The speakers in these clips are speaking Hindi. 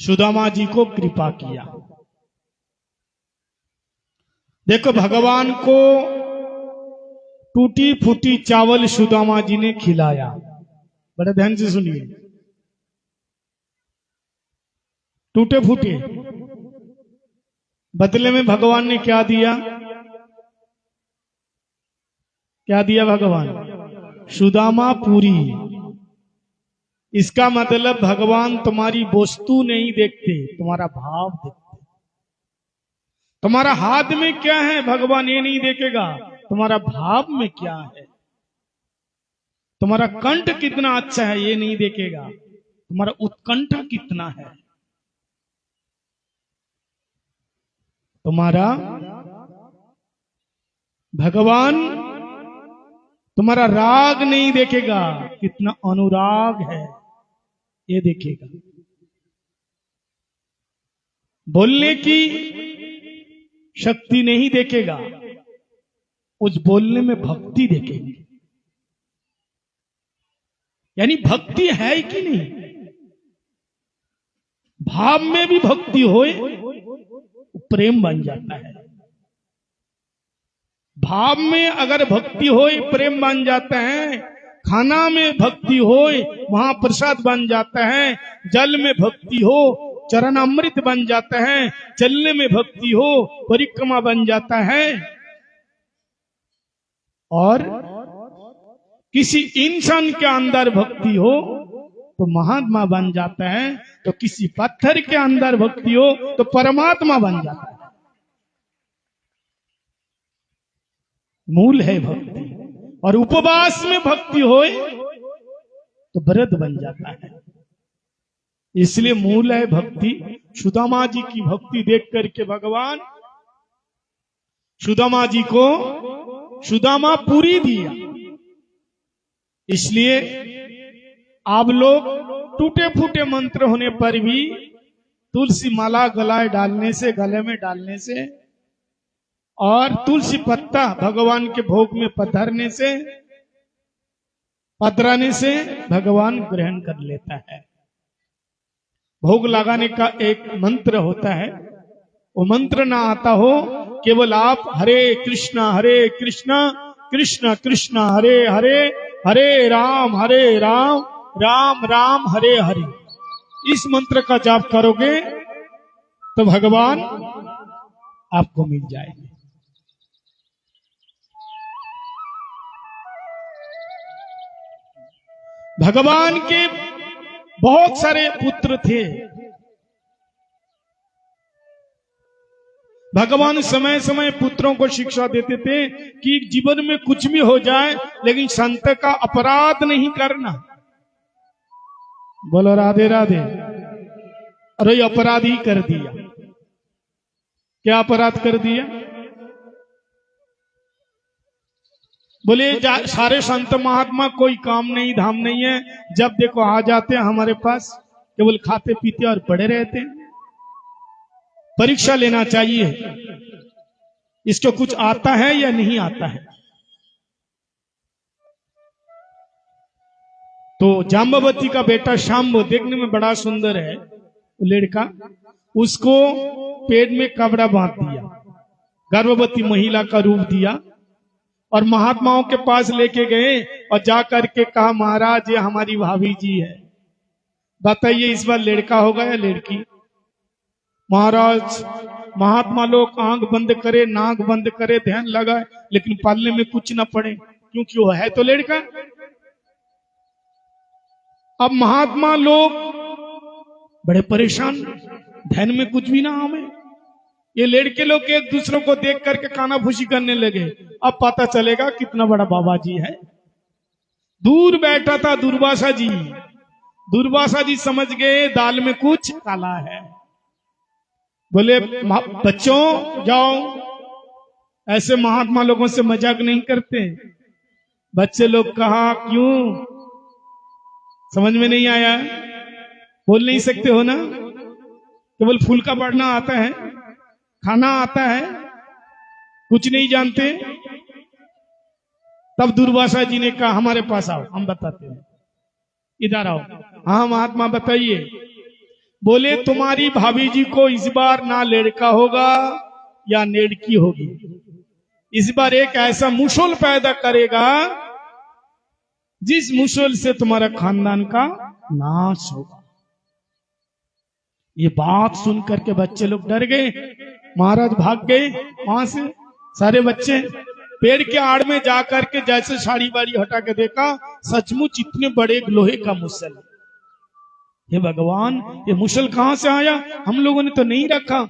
सुदामा जी को कृपा किया। देखो, भगवान को टूटी फूटी चावल सुदामा जी ने खिलाया। बड़े ध्यान से सुनिए, टूटे फूटे। बदले में भगवान ने क्या दिया? क्या दिया भगवान? सुदामा पूरी। इसका मतलब भगवान तुम्हारी वस्तु नहीं देखते, तुम्हारा भाव देखते। तुम्हारा हाथ में क्या है भगवान ये नहीं देखेगा, तुम्हारा भाव में क्या है। तुम्हारा कंठ कितना अच्छा है ये नहीं देखेगा, तुम्हारा उत्कंठ कितना है। तुम्हारा भगवान तुम्हारा राग नहीं देखेगा, कितना अनुराग है ये देखेगा। बोलने की शक्ति नहीं देखेगा, उस बोलने में भक्ति देखेगी। यानी भक्ति है कि नहीं? भाव में भी भक्ति होए प्रेम बन जाता है। भाव में अगर भक्ति होए प्रेम बन जाता है। खाना में भक्ति होए वहां प्रसाद बन जाता है। जल में भक्ति हो चरण अमृत बन जाता है। चलने में भक्ति हो परिक्रमा बन जाता है। और किसी इंसान के अंदर भक्ति हो तो महात्मा बन जाता है। तो किसी पत्थर के अंदर भक्ति हो तो परमात्मा बन जाता है। मूल है भक्ति। और उपवास में भक्ति होए तो व्रत बन जाता है। इसलिए मूल है भक्ति। सुदामा जी की भक्ति देख करके भगवान सुदामा जी को सुदामा पूरी दिया। इसलिए आप लोग टूटे फूटे मंत्र होने पर भी तुलसी माला गले में डालने से और तुलसी पत्ता भगवान के भोग में पधराने से भगवान ग्रहण कर लेता है। भोग लगाने का एक मंत्र होता है। वो मंत्र ना आता हो, केवल आप हरे कृष्णा कृष्ण कृष्ण हरे हरे, हरे राम राम राम हरे हरे, इस मंत्र का जाप करोगे तो भगवान आपको मिल जाएंगे। भगवान के बहुत सारे पुत्र थे। भगवान समय समय पुत्रों को शिक्षा देते थे कि जीवन में कुछ भी हो जाए लेकिन संत का अपराध नहीं करना। बोलो राधे राधे। अरे अपराध ही कर दिया। क्या अपराध कर दिया? बोले सारे संत महात्मा कोई काम नहीं धाम नहीं है, जब देखो आ जाते हैं हमारे पास, केवल खाते पीते और पड़े रहते हैं। परीक्षा लेना चाहिए इसको कुछ आता है या नहीं आता है। तो जाम्बवती का बेटा शाम्ब देखने में बड़ा सुंदर है लड़का, उसको पेट में कपड़ा बांध दिया, गर्भवती महिला का रूप दिया और महात्माओं के पास लेके गए और जा करके कहा, महाराज ये हमारी भाभी जी है, बताइए इस बार लड़का होगा या लड़की। महाराज महात्मा लोग आंख बंद करे नाक बंद करे ध्यान लगाए लेकिन पालने में कुछ ना पड़े, क्योंकि वो है तो लड़का। अब महात्मा लोग बड़े परेशान, ध्यान में कुछ भी ना आवे। ये लड़के लोग एक दूसरों को देख करके कानाफूसी करने लगे। अब पता चलेगा कितना बड़ा बाबा जी है। दूर बैठा था दुर्वासा जी। दुर्वासा जी समझ गए दाल में कुछ काला है। बोले बच्चों जाओ, ऐसे महात्मा लोगों से मजाक नहीं करते। बच्चे लोग कहा क्यों, समझ में नहीं आया? बोल नहीं सकते हो ना? केवल फूल का पढ़ना आता है, खाना आता है, कुछ नहीं जानते। तब दुर्वासा जी ने कहा हमारे पास आओ हम बताते हैं, इधर आओ। हाँ महात्मा बताइए। बोले तुम्हारी भाभी जी को इस बार ना लड़का होगा या लड़की होगी, इस बार एक ऐसा मुशल पैदा करेगा जिस मुशल से तुम्हारा खानदान का नाश होगा। ये बात सुन करके बच्चे लोग डर गए, महाराज भाग गए वहां से। सारे बच्चे पेड़ के आड़ में जाकर के जैसे साड़ी बाड़ी हटा के देखा, सचमुच इतने बड़े लोहे का मुसल। हे भगवान, ये मुसल कहां से आया? हम लोगों ने तो नहीं रखा।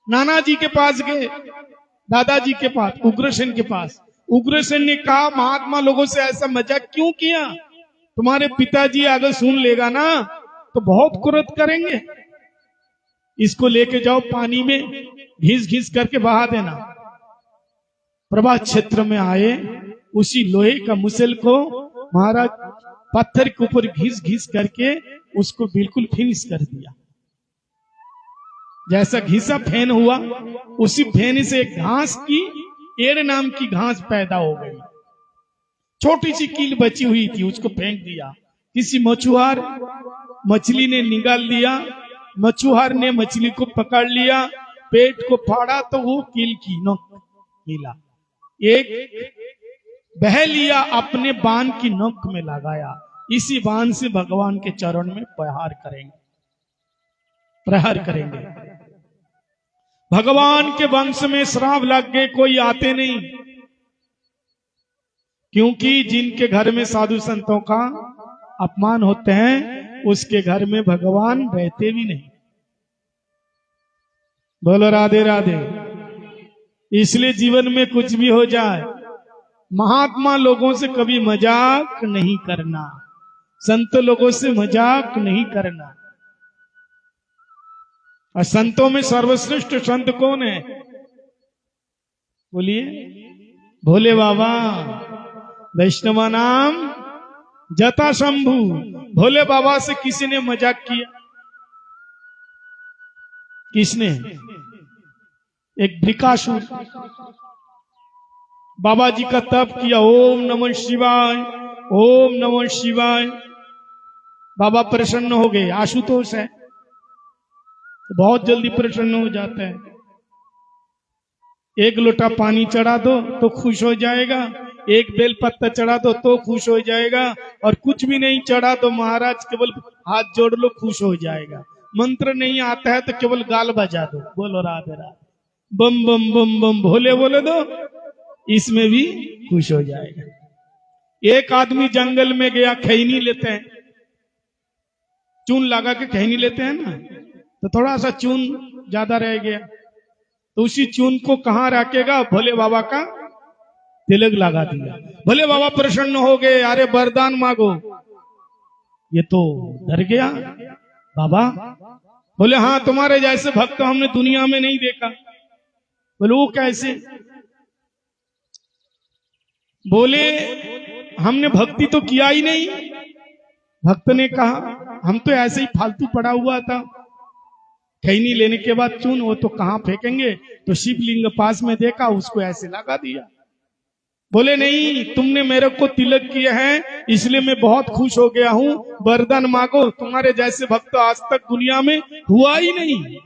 नाना जी के पास गए, दादाजी के पास, उग्रसेन के पास। उग्रसेन ने कहा महात्मा लोगों से ऐसा मजाक क्यों किया? तुम्हारे पिताजी अगर सुन लेगा ना तो बहुत क्रोध करेंगे। इसको लेके जाओ पानी में घिस घिस करके बहा देना। प्रभात क्षेत्र में आए, उसी लोहे का मुसल को महाराज पत्थर के ऊपर घिस घिस करके उसको बिल्कुल फिनिश कर दिया। जैसा घिसा फेन हुआ, उसी फेन से घास की, एड़ नाम की घास पैदा हो गई। छोटी सी कील बची हुई थी, उसको फेंक दिया। किसी मछुआर मछली ने निकाल लिया, मछुआर ने मछली को पकड़ लिया, पेट को फाड़ा तो वो कील की नोक मिला। एक बह लिया, अपने बाण की नोक में लगाया। इसी बाण से भगवान के चरण में प्रहार करेंगे। भगवान के वंश में श्राप लग गए, कोई आते नहीं, क्योंकि जिनके घर में साधु संतों का अपमान होते हैं उसके घर में भगवान रहते भी नहीं। बोलो राधे राधे। इसलिए जीवन में कुछ भी हो जाए, महात्मा लोगों से कभी मजाक नहीं करना, संत लोगों से मजाक नहीं करना। और संतों में सर्वश्रेष्ठ संत कौन है? बोलिए, भोले बाबा। वैष्णवा नाम जटा शंभु। भोले बाबा से किसी ने मजाक किया? किसने? एक वृकासुर बाबा जी का तप किया, ओम नमः शिवाय, ओम नमः शिवाय। बाबा प्रसन्न हो गए। आशुतोष है, बहुत जल्दी प्रसन्न हो जाता है। एक लोटा पानी चढ़ा दो तो खुश हो जाएगा, एक बेल पत्ता चढ़ा दो तो खुश हो जाएगा, और कुछ भी नहीं चढ़ा तो महाराज केवल हाथ जोड़ लो, खुश हो जाएगा। मंत्र नहीं आता है तो केवल गाल बजा दो, बोलो राधे राधे, बम बम बम बम भोले बोले दो, इसमें भी खुश हो जाएगा। एक आदमी जंगल में गया, खैनी लेते हैं, चून लगा के खैनी लेते हैं ना, तो थोड़ा सा चून ज्यादा रह गया, तो उसी चून को कहां रखेगा? भोले बाबा का तिलक लगा दिया। भोले बाबा प्रसन्न हो गए, अरे वरदान मांगो। ये तो डर गया। बाबा बोले, हाँ तुम्हारे जैसे भक्त हमने दुनिया में नहीं देखा। बोले वो कैसे? बोले हमने भक्ति तो किया ही नहीं। भक्त ने कहा हम तो ऐसे ही फालतू पड़ा हुआ था, खैनी लेने के बाद चून वो तो कहां फेंकेंगे, तो शिवलिंग पास में देखा, उसको ऐसे लगा दिया। बोले नहीं, तुमने मेरे को तिलक किए हैं इसलिए मैं बहुत खुश हो गया हूं, वरदान मांगो। तुम्हारे जैसे भक्त आज तक दुनिया में हुआ ही नहीं।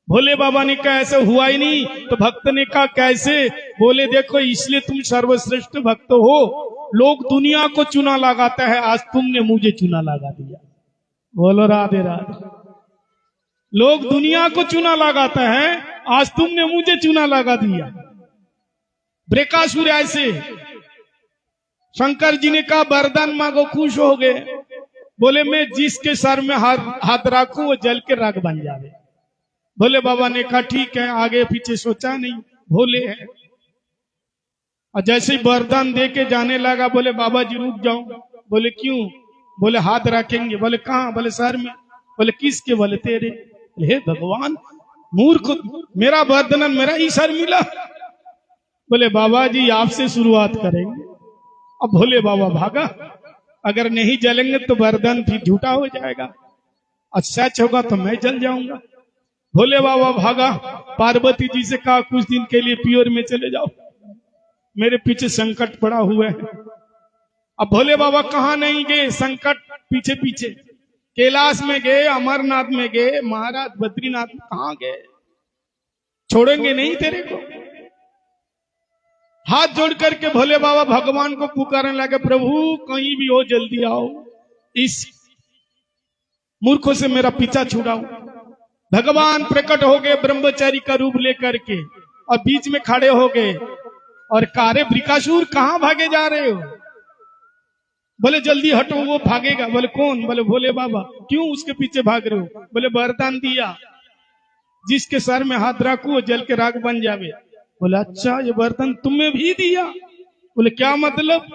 भोले बाबा ने कहा ऐसे हुआ ही नहीं। तो भक्त ने कहा कैसे? बोले देखो, इसलिए तुम सर्वश्रेष्ठ भक्त हो। लोग दुनिया को चुना लगाता है, आज तुमने मुझे चुना लगा दिया। बोलो राधे राधे। लोग दुनिया को चुना लगाता है, आज तुमने मुझे चुना लगा दिया। वृकासुर ऐसे। शंकर जी ने कहा वरदान मांगो, खुश हो गए। बोले मैं जिसके सर में हाथ रखूं वो जल के राख बन जावे। भोले बाबा ने कहा ठीक है, आगे पीछे सोचा नहीं, भोले है। और जैसे ही वरदान दे के जाने लगा, बोले बाबा जी रुक जाओ। बोले क्यों? बोले हाथ रखेंगे। बोले कहां? बोले सर में। बोले किसके? बोले तेरे। हे भगवान, मूर्ख, मेरा वरदान मेरा ही सर मिला। बोले बाबा जी आपसे शुरुआत करेंगे। अब भोले बाबा भागा, अगर नहीं जलेंगे तो वरदान भी झूठा हो जाएगा, और सच होगा तो मैं जल जाऊंगा। भोले बाबा भागा, पार्वती जी से कहा कुछ दिन के लिए प्योर में चले जाओ, मेरे पीछे संकट पड़ा हुआ है। अब भोले बाबा कहां नहीं गए, संकट पीछे पीछे। कैलाश में गए, अमरनाथ में गए, महाराज बद्रीनाथ में कहां गए? छोड़ेंगे नहीं तेरे को। हाथ जोड़ करके भोले बाबा भगवान को पुकारने लगे, प्रभु कहीं भी हो जल्दी आओ, इस मूर्खों से मेरा पीछा छुड़ाओ। भगवान प्रकट हो गए ब्रह्मचारी का रूप लेकर के और बीच में खड़े हो गए और कारे ब्रिकासुर कहां भागे जा रहे हो? बोले जल्दी हटो, वो भागेगा। बोले कौन? बोले भोले बाबा। क्यों उसके पीछे भाग रहे हो? बोले वरदान दिया, जिसके सर में हाथ रखो वो जल के राख बन जावे। बोले अच्छा, ये वरदान तुम्हें भी दिया? बोले क्या मतलब,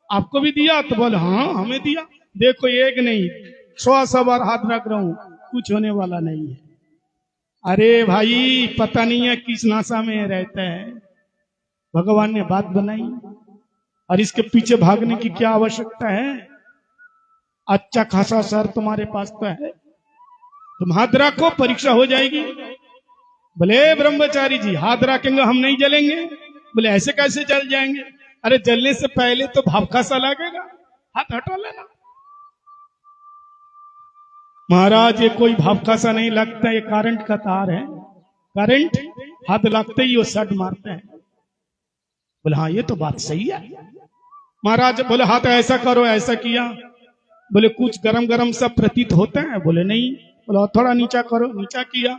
आपको भी दिया? तो बोले हाँ हमें दिया। देखो एक नहीं 100 बार हाथ रख रहा हूं, कुछ होने वाला नहीं है। अरे भाई पता नहीं है किस नासा में रहता है, भगवान ने बात बनाई और इसके पीछे भागने की क्या आवश्यकता है? अच्छा खासा सर तुम्हारे पास तो है, तुम हाथ रखो परीक्षा हो जाएगी। बोले ब्रह्मचारी जी हाथ रखेंगे हम नहीं जलेंगे। बोले ऐसे कैसे जल जाएंगे? अरे जलने से पहले तो भाप सा लगेगा, हाथ हटा लेना। महाराज ये कोई भाप सा नहीं लगता, ये करंट का तार है, करंट हाथ लगते ही वो सट मारते हैं। बोले हाँ ये तो बात सही है। महाराज बोले हाथ ऐसा करो, ऐसा किया। बोले कुछ गरम गरम सा प्रतीत होता है? बोले नहीं। बोले और थोड़ा नीचा करो, नीचा किया।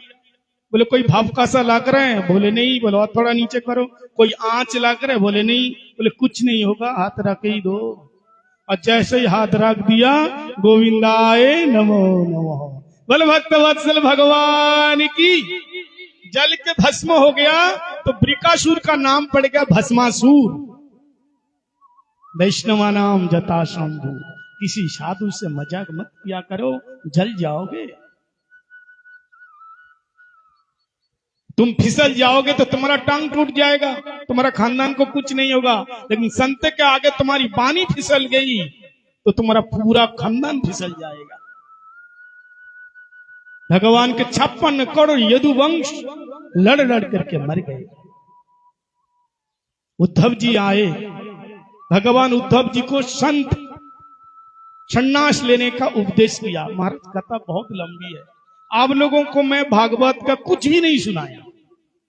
बोले कोई भाप का सा लग रहा है? बोले नहीं। बोले और थोड़ा नीचे करो, कोई आंच लग रहा है? बोले नहीं। बोले कुछ नहीं होगा, हाथ रख ही दो। और जैसे ही हाथ रख दिया, गोविंदाय नमो नमः। बोले भक्त वत्सल भगवान की। जल के भस्म हो गया तो ब्रिकासुर का नाम पड़ गया भस्मासुर। वैष्णवा नाम जता शंभु। किसी साधु से मजाक मत किया करो, जल जाओगे। तुम फिसल जाओगे तो तुम्हारा टांग टूट जाएगा, तुम्हारा खानदान को कुछ नहीं होगा। लेकिन संत के आगे तुम्हारी बानी फिसल गई तो तुम्हारा पूरा खानदान फिसल जाएगा। भगवान के 56 करोड़ यदुवंश लड़ लड़ करके मर गए। उद्धव जी आए, भगवान उद्धव जी को संत सन्यास लेने का उपदेश किया। महाराज कथा बहुत लंबी है, आप लोगों को मैं भागवत का कुछ भी नहीं सुनाया,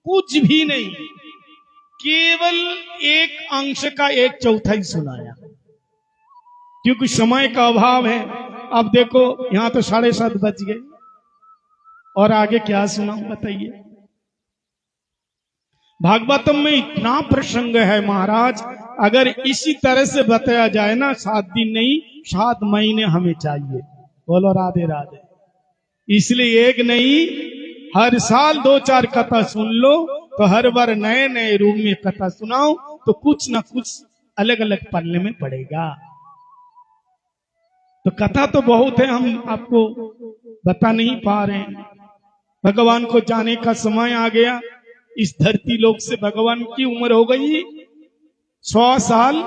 कुछ भी नहीं, केवल एक अंश का 1/4 सुनाया, क्योंकि समय का अभाव है। अब देखो यहां तो 7:30 बज गए और आगे क्या सुनाऊं बताइए। भागवतम में इतना प्रसंग है महाराज, अगर इसी तरह से बताया जाए ना 7 दिन नहीं 7 महीने हमें चाहिए। बोलो राधे राधे। इसलिए एक नहीं, हर साल 2-4 कथा सुन लो तो हर बार नए नए रूप में कथा सुनाओ तो कुछ ना कुछ अलग अलग पढ़ने में पड़ेगा। तो कथा तो बहुत है, हम आपको बता नहीं पा रहे हैं। भगवान को जाने का समय आ गया। इस धरती लोक से भगवान की उम्र हो गई 100 साल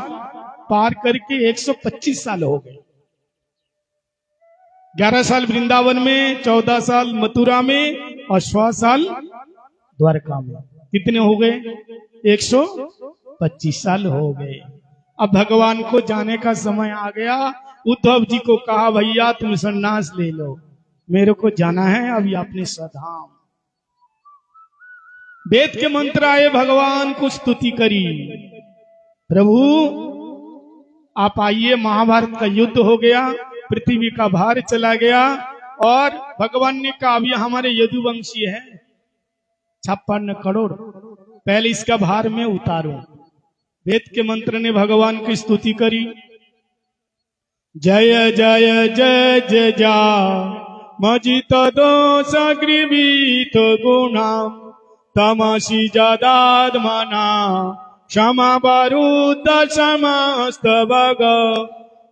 पार करके 125 साल हो गए। 11 साल वृंदावन में, 14 साल मथुरा में और 100 साल द्वारका में। कितने हो गए? 125 साल हो गए। अब भगवान को जाने का समय आ गया। उद्धव जी को कहा भैया तुम सन्यास ले लो, मेरे को जाना है अभी अपने स्वधाम। वेद के मंत्र आए, भगवान को स्तुति करी, प्रभु आप आइए। महाभारत का युद्ध हो गया, पृथ्वी का भार चला गया और भगवान ने कहा अब ये हमारे यदुवंशी है 56 करोड़, पहले इसका भार में उतारो। वेद के मंत्र ने भगवान की स्तुति करी। जय जय जय जय जा मजित दोष ग्रीवित गुणा तमसी जदात्मना क्षमा बारूद समस्त भग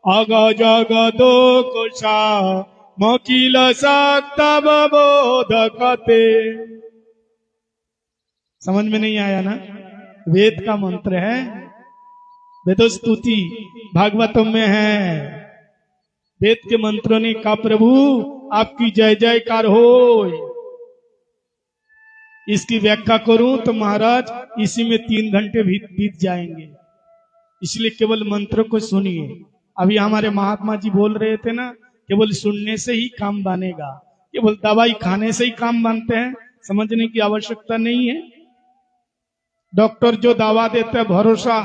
अग जगदो कुशा मकिल सक्ता बोधकते। समझ में नहीं आया ना? वेद का मंत्र है, वेदो स्तुति भागवतम में है। वेद के मंत्रों ने कहा प्रभु आपकी जय जयकार हो। इसकी व्याख्या करूं तो महाराज इसी में 3 घंटे बीत जाएंगे, इसलिए केवल मंत्र को सुनिए। अभी हमारे महात्मा जी बोल रहे थे ना केवल सुनने से ही काम बनेगा, केवल दवाई खाने से ही काम बनते हैं, समझने की आवश्यकता नहीं है। डॉक्टर जो दवा देते हैं भरोसा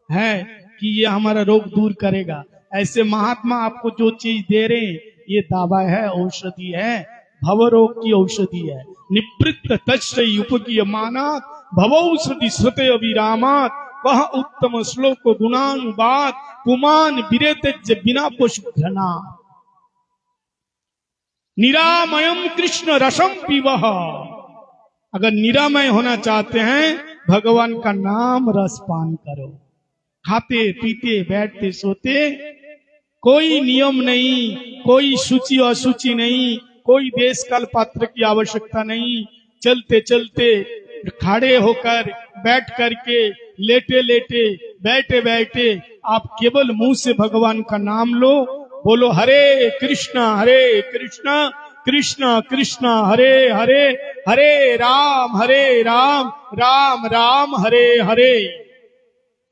है कि ये हमारा रोग दूर करेगा, ऐसे महात्मा आपको जो चीज दे रहे हैं ये दवा है, औषधि है, भवरोग की औषधि है। निवृत्त तच्चै उपगीयमानात् भवौषधि श्रुते अभिरामात् वह उत्तम श्लोक गुणानुवाद पुमान विरेतज्य बिना पशु घना निरामयम कृष्ण रसम पीवः। अगर निरामय होना चाहते हैं भगवान का नाम रस पान करो। खाते पीते बैठते सोते कोई नियम नहीं, कोई सूची असूची नहीं, कोई देश काल पात्र की आवश्यकता नहीं। चलते चलते, खड़े होकर, बैठ करके, लेटे लेटे, बैठे बैठे आप केवल मुंह से भगवान का नाम लो, बोलो हरे कृष्णा कृष्णा कृष्णा हरे हरे, हरे राम राम राम हरे हरे।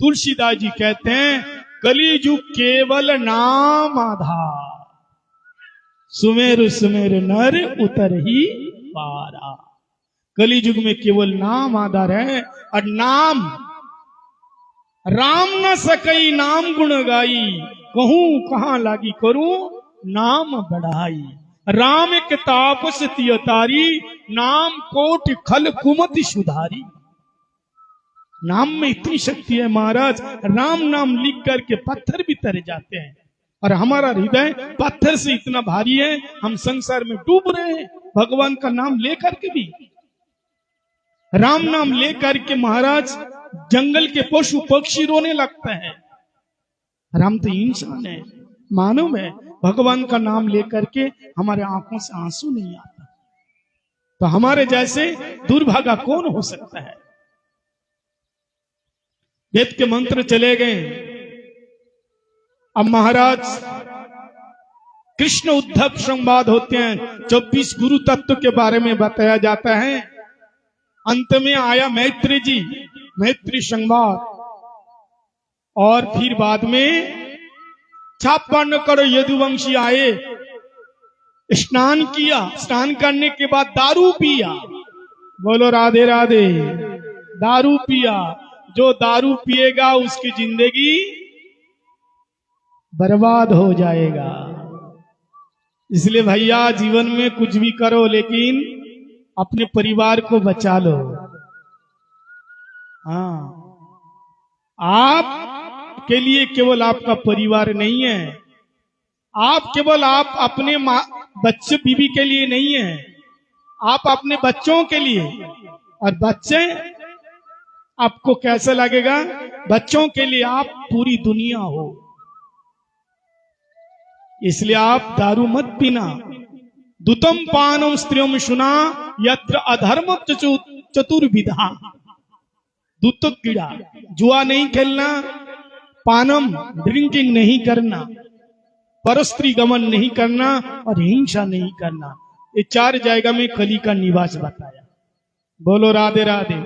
तुलसीदास जी कहते हैं कलिजुग केवल नाम आधार, सुमेर सुमेर नर उतर ही पारा। कलिजुग में केवल नाम आधार है, और नाम राम न सकई नाम गुण गाई, कहूं कहां लागी करूं नाम बढ़ाई। राम एक तापस तियतारी, नाम कोटि खल कुमति सुधारी। नाम में इतनी शक्ति है महाराज, राम नाम लिख करके पत्थर भी तर जाते हैं। और हमारा हृदय पत्थर से इतना भारी है, हम संसार में डूब रहे हैं भगवान का नाम लेकर के भी। राम नाम लेकर के महाराज जंगल के पशु पक्षी रोने लगते हैं। राम तो इंसान है, मानव है, भगवान का नाम लेकर के हमारे आंखों से आंसू नहीं आता। तो हमारे जैसे दुर्भागा कौन हो सकता है। वेद के मंत्र चले गए। अब महाराज कृष्ण उद्धव संवाद होते हैं, 24 गुरु तत्व के बारे में बताया जाता है। अंत में आया मैत्री जी, मैत्री संवाद, और फिर बाद में 56 करोड़ यदुवंशी आए, स्नान किया, स्नान करने के बाद दारू पिया। बोलो राधे राधे। दारू पिया, जो दारू पिएगा उसकी जिंदगी बर्बाद हो जाएगा। इसलिए भैया जीवन में कुछ भी करो लेकिन अपने परिवार को बचा लो। हाँ, आप के लिए केवल आपका परिवार नहीं है, आप केवल आप अपने बच्चे बीवी के लिए नहीं है, आप अपने बच्चों के लिए। और बच्चे आपको कैसा लगेगा, बच्चों के लिए आप पूरी दुनिया हो। इसलिए आप दारू मत पीना। दुतम पानम स्त्रियों सुना यत्र अधर्म चतुर्विधा। दूत कीड़ा, जुआ नहीं खेलना, पानम ड्रिंकिंग नहीं करना, परस्त्री गमन नहीं करना और हिंसा नहीं करना। ये 4 जगह में कली का निवास बताया। बोलो राधे राधे।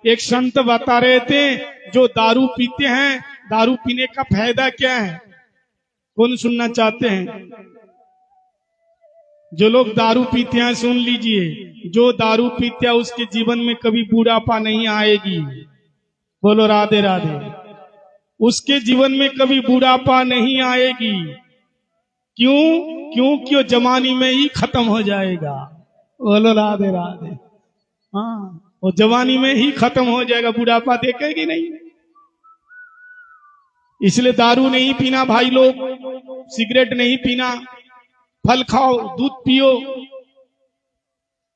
एक संत बता रहे थे जो दारू पीते हैं, दारू पीने का फायदा क्या है, कौन सुनना चाहते हैं? जो लोग दारू पीते हैं सुन लीजिए, जो दारू पीते हैं उसके जीवन में कभी बुढ़ापा नहीं आएगी। बोलो राधे राधे। उसके जीवन में कभी बुढ़ापा नहीं आएगी। क्यों? क्योंकि वो जवानी में ही खत्म हो जाएगा। बोलो राधे राधे। हाँ, वो जवानी में ही खत्म हो जाएगा, बुढ़ापा देखेगी नहीं। इसलिए दारू नहीं पीना भाई लोग, सिगरेट नहीं पीना, फल खाओ, दूध पियो।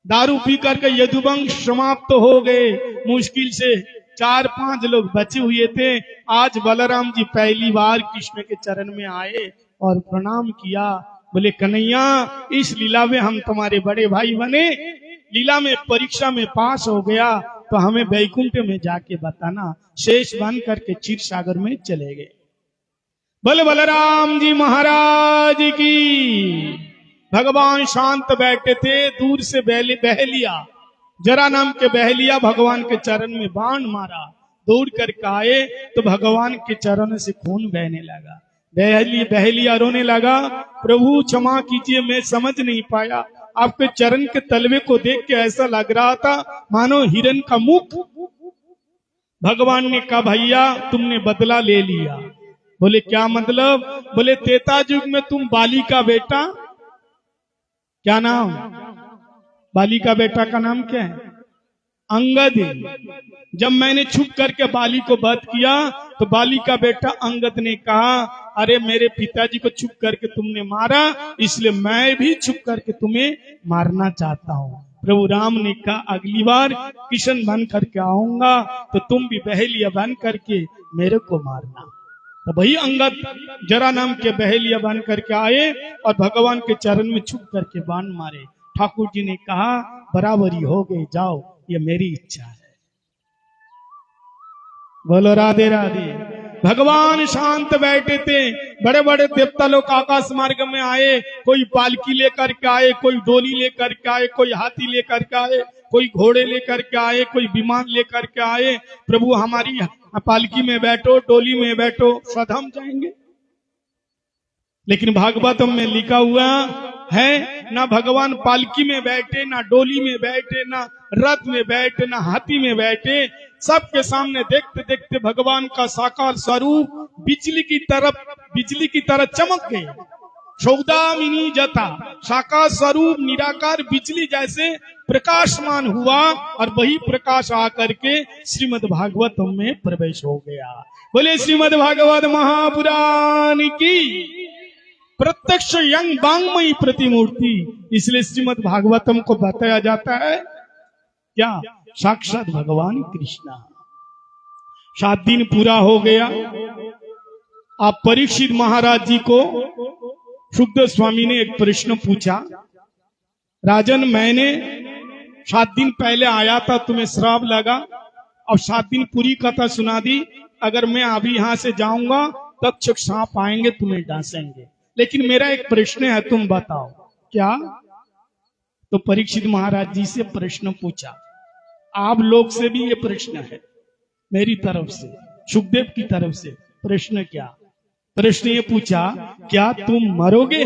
दारू पी करके यदुवंश समाप्त तो हो गए, मुश्किल से 4-5 लोग बचे हुए थे। आज बलराम जी पहली बार कृष्ण के चरण में आए और प्रणाम किया। बोले कन्हैया, इस लीला में हम तुम्हारे बड़े भाई बने, लीला में परीक्षा में पास हो गया तो हमें वैकुंठ में जाके बताना। शेष बन करके क्षीर सागर में चले गए। बोले बलराम जी महाराज की। भगवान शांत बैठे थे, दूर से बहलिया, जरा नाम के बहलिया भगवान के चरण में बाण मारा। दौड़ कर आए तो भगवान के चरण से खून बहने लगा। बहेलिया रोने लगा, प्रभु क्षमा कीजिए, मैं समझ नहीं पाया। आपके चरण के तलवे को देख के ऐसा लग रहा था मानो हिरन का मुख। भगवान ने कहा, भैया तुमने बदला ले लिया। बोले क्या मतलब? बोले त्रेता युग में तुम बाली का बेटा, क्या नाम? बाली का बेटा का नाम क्या है? अंगद। जब मैंने छुप करके बाली को वध किया तो बाली का बेटा अंगद ने कहा, अरे मेरे पिताजी को छुप करके तुमने मारा, इसलिए मैं भी छुप करके तुम्हें मारना चाहता हूँ। प्रभु राम ने कहा, अगली बार किशन बन करके आऊंगा तो तुम भी बहेलिया बन करके मेरे को मारना। तो वही अंगद जरा नाम के बहेलिया बन करके आए और भगवान के चरण में छुप करके बाण मारे। ठाकुर जी ने कहा, बराबरी हो गई, जाओ, ये मेरी इच्छा है। बोलो राधे राधे। भगवान शांत बैठे थे। बड़े बड़े देवता लोग आकाश मार्ग में आए, कोई पालकी लेकर के आए, कोई डोली लेकर के आए, कोई हाथी लेकर के आए, कोई घोड़े लेकर के आए, कोई विमान लेकर के आए। प्रभु हमारी पालकी में बैठो, डोली में बैठो, स्वधाम जाएंगे। लेकिन भागवतम में लिखा हुआ है, ना भगवान पालकी में बैठे, ना डोली में बैठे, ना रथ में बैठे, ना हाथी में बैठे। सबके सामने देखते देखते भगवान का साकार स्वरूप बिजली की तरह चमक गए। सौदामिनी जता, साकार स्वरूप निराकार बिजली जैसे प्रकाशमान हुआ और वही प्रकाश आकर के श्रीमद् भागवतम में प्रवेश हो गया। बोले श्रीमद् भागवत महापुराण की प्रत्यक्ष यंग वांगमयी प्रतिमूर्ति। इसलिए श्रीमद् भागवतम को बताया जाता है क्या? साक्षात भगवान कृष्ण। 7 दिन पूरा हो गया। आप परीक्षित महाराज जी को सुखदेव स्वामी ने एक प्रश्न पूछा, राजन मैंने 7 दिन पहले आया था, तुम्हें श्राप लगा और 7 दिन पूरी कथा सुना दी। अगर मैं अभी यहां से जाऊंगा तक्षक सांप आएंगे, तुम्हें डांसेंगे। लेकिन मेरा एक प्रश्न है, तुम बताओ क्या? तो परीक्षित महाराज जी से प्रश्न पूछा। आप लोग से भी ये प्रश्न है, मेरी तरफ से, सुखदेव की तरफ से। प्रश्न क्या? प्रश्न ये पूछा, क्या तुम मरोगे?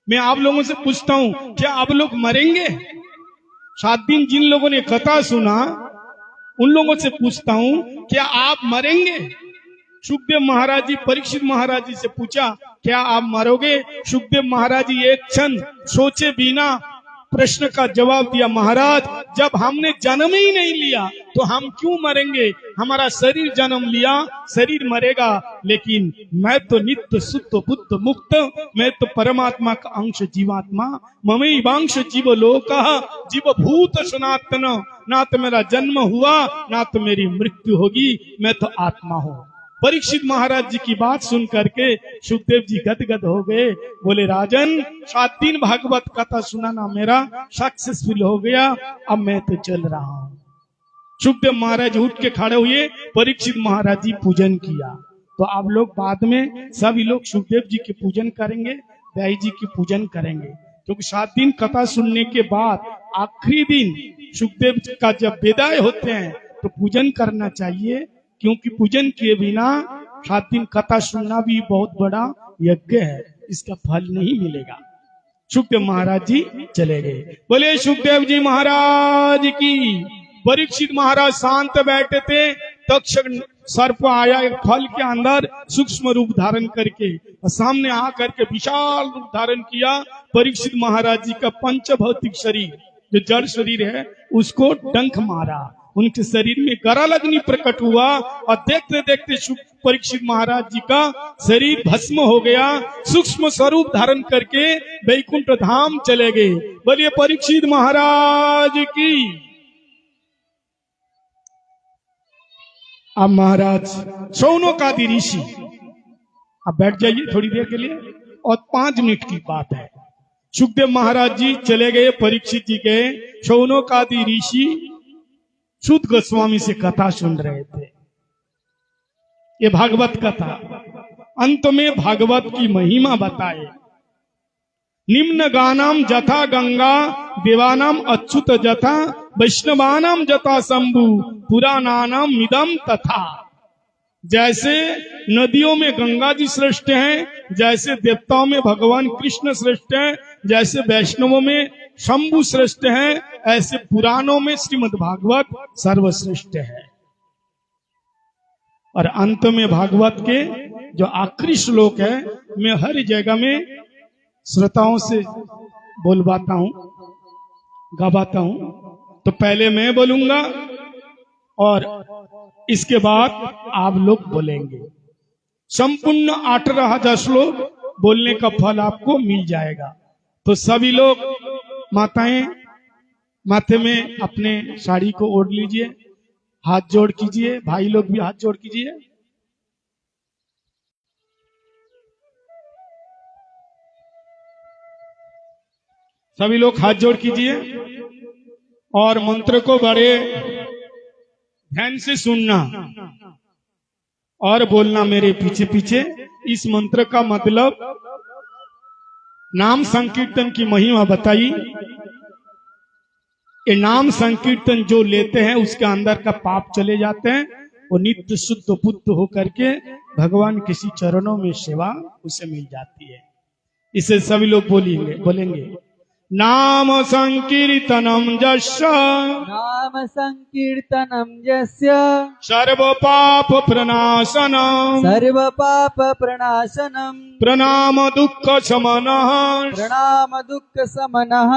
मैं आप लोगों से पूछता हूं, क्या आप लोग मरेंगे? 7 दिन जिन लोगों ने कथा सुना उन लोगों से पूछता हूं, क्या आप मरेंगे? सुखदेव महाराज जी परीक्षित महाराज जी से पूछा, क्या आप मरोगे? सुखदेव महाराज जी एक क्षण सोचे बिना प्रश्न का जवाब दिया, महाराज जब हमने जन्म ही नहीं लिया तो हम क्यों मरेंगे? हमारा शरीर जन्म लिया, शरीर मरेगा, लेकिन मैं तो नित्य शुद्ध बुद्ध मुक्त, मैं तो परमात्मा का अंश जीवात्मा, ममैवांश जीव लोकः जीव भूत सनातन। ना तो मेरा जन्म हुआ, ना तो मेरी मृत्यु होगी, मैं तो आत्मा हूँ। परीक्षित महाराज जी की बात सुन करके सुखदेव जी गदगद हो गए। बोले राजन, 7 दिन भागवत कथा सुनाना मेरा सक्सेसफुल हो गया, अब मैं तो चल रहा हूँ। सुखदेव महाराज उठ के खड़े हुए, परीक्षित महाराज जी पूजन किया। तो आप लोग बाद में सभी लोग सुखदेव जी के पूजन करेंगे, व्यास जी की पूजन करेंगे, क्योंकि 7 दिन कथा सुनने के बाद आखिरी दिन सुखदेव का जब विदाई होते हैं तो पूजन करना चाहिए, क्योंकि पूजन किए बिना 7 दिन कथा सुनना भी बहुत बड़ा यज्ञ है, इसका फल नहीं मिलेगा। सुखदेव महाराज जी चले गए। बोले सुखदेव जी महाराज की। परीक्षित महाराज शांत बैठे थे, तक्षक सर्प आया एक फल के अंदर सूक्ष्म रूप धारण करके और सामने आकर के विशाल रूप धारण किया। परीक्षित महाराज जी का पंचभौतिक शरीर जो जड़ शरीर है उसको डंक मारा, उनके शरीर में गराल अग्नि प्रकट हुआ और देखते देखते परीक्षित महाराज जी का शरीर भस्म हो गया। सूक्ष्म स्वरूप धारण करके वैकुंठ धाम चले गए। बोलिए परीक्षित महाराज की। अब महाराज शौनकादि ऋषि, अब बैठ जाइए थोड़ी देर के लिए और 5 मिनट की बात है। सुखदेव महाराज जी चले गए, परीक्षित जी गए, शौनकादि ऋषि शुद्ध गोस्वामी से कथा सुन रहे थे। ये भागवत कथा अंत में भागवत की महिमा बताए। निम्न गानाम जथा गंगा देवानाम अच्युत जथा वैष्णवानाम जथा शंभु पुराणानाम मिदम तथा। जैसे नदियों में गंगा जी श्रेष्ठ हैं, जैसे देवताओं में भगवान कृष्ण श्रेष्ठ हैं, जैसे वैष्णवों में शंभु श्रेष्ठ हैं, ऐसे पुराणों में श्रीमद् भागवत सर्वश्रेष्ठ है। और अंत में भागवत के जो आखिरी श्लोक है, मैं हर जगह में श्रोताओं से बोलवाता हूं, गवाता हूं। तो पहले मैं बोलूंगा और इसके बाद आप लोग बोलेंगे। संपूर्ण 18,000 श्लोक बोलने का फल आपको मिल जाएगा। तो सभी लोग माताएं माथे में अपने साड़ी को ओढ़ लीजिए, हाथ जोड़ कीजिए, भाई लोग भी हाथ जोड़ कीजिए। सभी लोग हाथ जोड़ कीजिए और मंत्र को बड़े ध्यान से सुनना और बोलना मेरे पीछे पीछे। इस मंत्र का मतलब नाम संकीर्तन की महिमा बताई। ये नाम संकीर्तन जो लेते हैं उसके अंदर का पाप चले जाते हैं, वो नित्य शुद्ध बुद्ध होकर के भगवान किसी चरणों में सेवा उसे मिल जाती है। इसे सभी लोग बोलेंगे। नाम संकीर्तनम यस्य, नाम संकीर्तनम यस्य सर्व पाप प्रणाशनम, सर्व पाप प्रणाशनम, प्रणाम दुख शमनः, प्रणाम दुख समनः,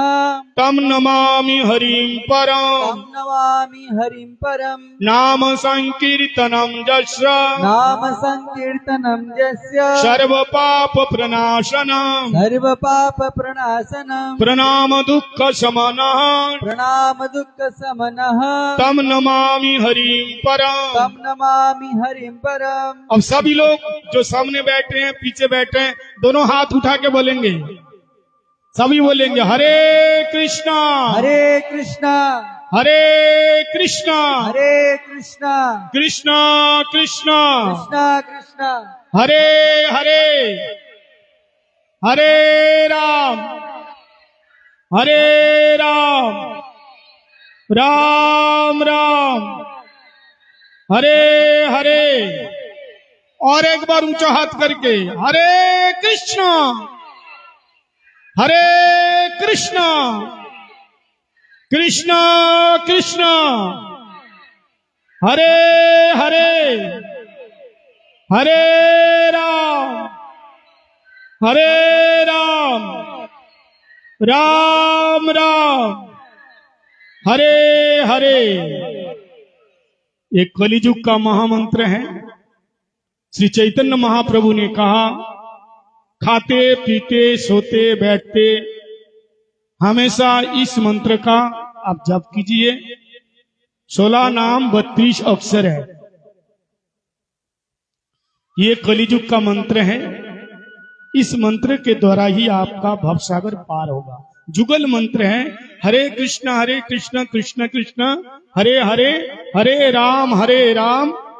तम नमामि हरिं परम, तम नमामि हरिं परम। नाम संकीर्तनम यस्य, नाम संकीर्तनम यस्य सर्व पाप प्रणाशनम, सर्व पाप प्रणाशनम, प्रणाम दुख शमनः, प्रणाम दुख समनः, तम नमामि हरिं परम। तम नमामि हरिं परम। अब सभी लोग जो सामने बैठे हैं, पीछे बैठे हैं, दोनों हाथ उठा के बोलेंगे। सभी बोलेंगे हरे कृष्णा, हरे कृष्णा, हरे कृष्णा, हरे कृष्णा, कृष्णा कृष्णा, कृष्णा कृष्णा, हरे हरे, हरे राम, हरे राम, राम राम, हरे हरे। और एक बार ऊंचा हाथ करके हरे कृष्णा, हरे कृष्णा, कृष्णा कृष्णा, हरे हरे, हरे राम, हरे राम, राम राम, हरे हरे। ये कलिजुग का महामंत्र है। श्री चैतन्य महाप्रभु ने कहा, खाते पीते सोते बैठते हमेशा इस मंत्र का आप जप कीजिए। 16 नाम 32 अक्षर है। ये कलिजुग का मंत्र है। इस मंत्र के द्वारा ही आपका भवसागर पार होगा। जुगल मंत्र है, हरे कृष्ण कृष्ण कृष्ण हरे हरे, हरे राम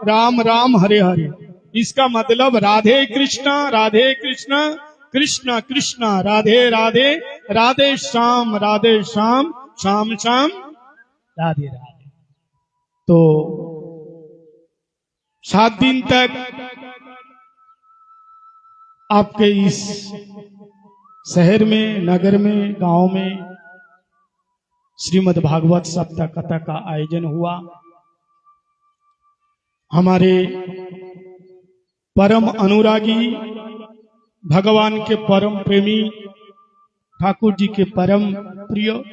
राम राम हरे हरे। इसका मतलब राधे कृष्ण कृष्ण कृष्ण राधे राधे, राधे श्याम श्याम श्याम राधे राधे। तो 7 दिन तक आपके इस शहर में, नगर में, गांव में श्रीमद् भागवत सप्ताह कथा का आयोजन हुआ। हमारे परम अनुरागी, भगवान के परम प्रेमी, ठाकुर जी के परम प्रिय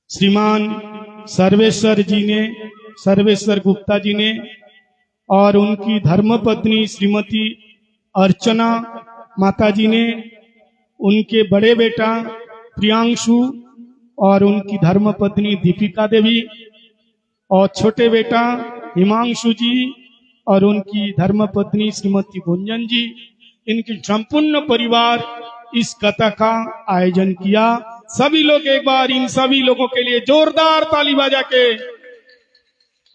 श्रीमान सर्वेश्वर गुप्ता जी ने और उनकी धर्मपत्नी श्रीमती अर्चना माता जी ने, उनके बड़े बेटा प्रियांशु और उनकी धर्मपत्नी दीपिका देवी और छोटे बेटा हिमांशु जी और उनकी धर्मपत्नी श्रीमती गुंजन जी, इनके संपूर्ण परिवार इस कथा का आयोजन किया। सभी लोग एक बार इन सभी लोगों के लिए जोरदार ताली बजा के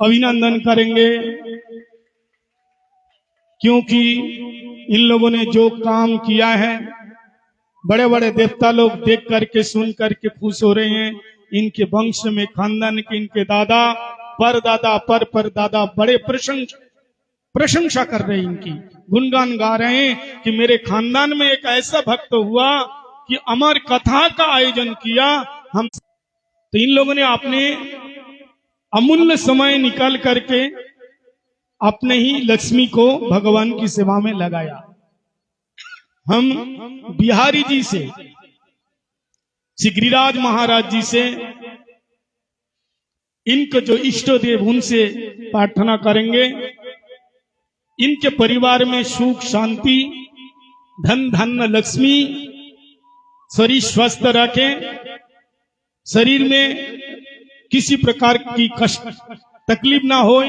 अभिनंदन करेंगे, क्योंकि इन लोगों ने जो काम किया है, बड़े बड़े देवता लोग देख करके सुन करके खुश हो रहे हैं। इनके वंश में, खानदान के इनके दादा, पर दादा, पर दादा बड़े प्रशंसक प्रशंसा कर रहे हैं, इनकी गुणगान गा रहे हैं कि मेरे खानदान में एक ऐसा भक्त हुआ कि अमर कथा का आयोजन किया। हम तो इन लोगों ने अपने अमूल्य समय निकाल करके अपने ही लक्ष्मी को भगवान की सेवा में लगाया। हम बिहारी जी से, श्री गिरिराज महाराज जी से, इनके जो इष्ट देव उनसे प्रार्थना करेंगे, इनके परिवार में सुख शांति, धन धन लक्ष्मी, शरीर स्वस्थ रखें, शरीर में किसी प्रकार की कष्ट तकलीफ ना हो,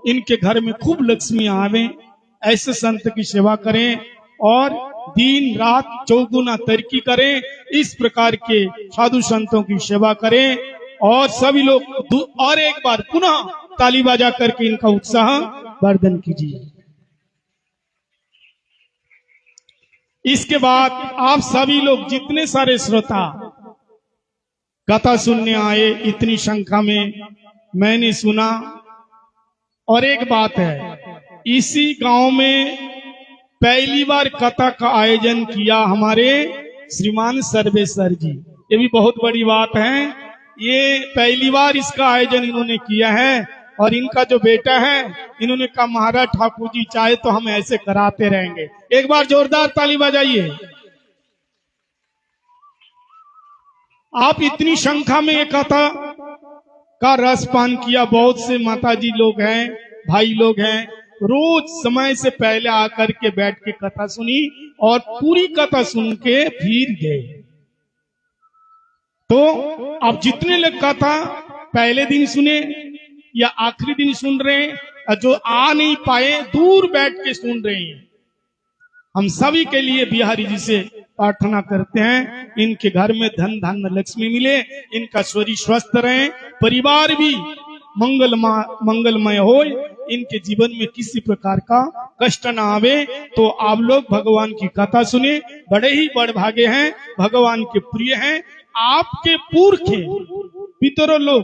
इनके घर में खूब लक्ष्मी आवे, ऐसे संत की सेवा करें और दिन रात चौगुना तरक्की करें। इस प्रकार के साधु संतों की सेवा करें और सभी लोग और एक बार पुनः ताली बजा करके इनका उत्साह वर्धन कीजिए। इसके बाद आप सभी लोग जितने सारे श्रोता कथा सुनने आए, इतनी संख्या में मैंने सुना। और एक बात है, इसी गांव में पहली बार कथा का आयोजन किया हमारे श्रीमान सर्वेश्वर जी, ये भी बहुत बड़ी बात है। ये पहली बार इसका आयोजन इन्होंने किया है और इनका जो बेटा है, इन्होंने कहा महाराज ठाकुर जी चाहे तो हम ऐसे कराते रहेंगे। एक बार जोरदार ताली बजाइए। आप इतनी संख्या में एक कथा का रस पान किया। बहुत से माताजी लोग हैं, भाई लोग हैं, रोज समय से पहले आकर के बैठ के कथा सुनी और पूरी कथा सुन के फिर गए। तो आप जितने लोग कथा पहले दिन सुने या आखिरी दिन सुन रहे हैं, जो आ नहीं पाए दूर बैठ के सुन रहे हैं, हम सभी के लिए बिहारी जी से प्रार्थना करते हैं, इनके घर में धन धन लक्ष्मी मिले, इनका शरीर स्वस्थ रहे, परिवार भी मंगलमय हो, इनके जीवन में किसी प्रकार का कष्ट ना आवे। तो आप लोग भगवान की कथा सुने, बड़े ही बड़भागे हैं, भगवान के प्रिय हैं। आपके पुरखे पितरों लोग